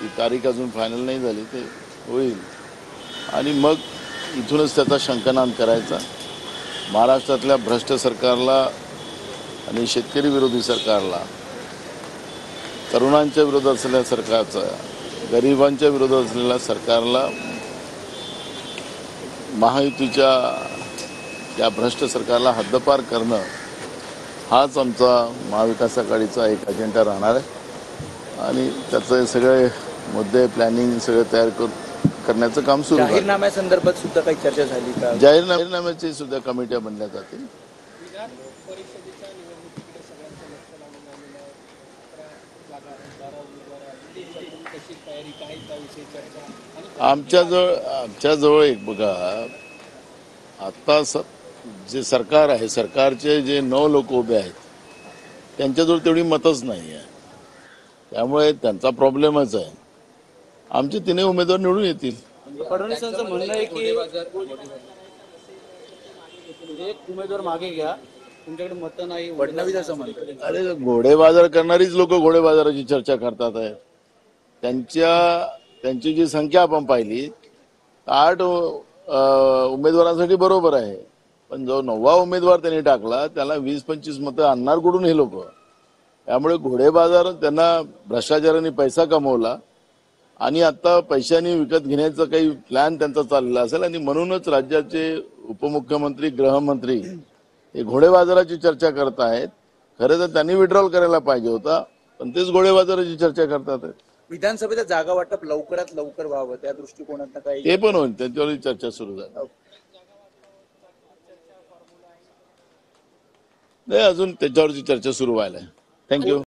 ती तारीख अजून फायनल नाही झाली, ते होईल आणि मग इथूनच त्याचा शंखनाद करायचा. महाराष्ट्रातल्या भ्रष्ट सरकारला आणि शेतकरी विरोधी सरकारला, तरुणांच्या विरोधात असलेल्या सरकारचा, गरिबांच्या विरोधात असलेल्या सरकारला, महायुतीच्या त्या भ्रष्ट सरकारला हद्दपार करणं हाच आमचा महाविकास आघाडीचा एक अजेंडा राहणार आहे आणि त्याचे सगळे मुद्दे प्लॅनिंग सगळे तयार करण्याचं काम सुरू आहे. जाहीरनाम्यासंदर्भात सुद्धा काही चर्चा झाली का? जाहीरनाम्याची सुद्धा कमिट्या बनल्या जातील. आमच्याजवळ एक बघा, आता जे सरकार आहे, सरकारचे जे 9 लोक उभे आहेत त्यांच्याजवळ तेवढी मतच नाही आहे, त्यामुळे त्यांचा प्रॉब्लेमच आहे. आमचे 3 उमेदवार निवडून येतील. फडणवीसांचं म्हणणं आहे की एक उमेदवार मागे घ्या, तुमच्याकडे मतं नाही, फडणवीस असं म्हणतात. अरे, घोडेबाजार करणारीच लोक घोडेबाजाराची चर्चा करतात आहे. त्यांची जी संख्या आपण पाहिली, 8 उमेदवारांसाठी बरोबर आहे, पण जो 9वा उमेदवार त्यांनी टाकला त्याला 20-25 मतं आणणार कुठून हे लोक? त्यामुळे घोडेबाजार, त्यांना भ्रष्टाचाराने पैसा कमवला आणि आता पैशाने विकत घेण्याचा काही प्लॅन त्यांचा चाललेला असेल आणि म्हणूनच राज्याचे उपमुख्यमंत्री, गृहमंत्री हे घोडेबाजाराची चर्चा करत आहेत. खरं तर त्यांनी विड्रॉल करायला पाहिजे होता, पण तेच घोडेबाजाराची चर्चा करतात. विधानसभेचं जागा वाटप लवकरात लवकर व्हावं त्या दृष्टिकोनातून काही ते पण होईल, त्याच्यावर चर्चा सुरू झाली नाही, अजून त्याच्यावरची चर्चा सुरू व्हायला. थँक्यू.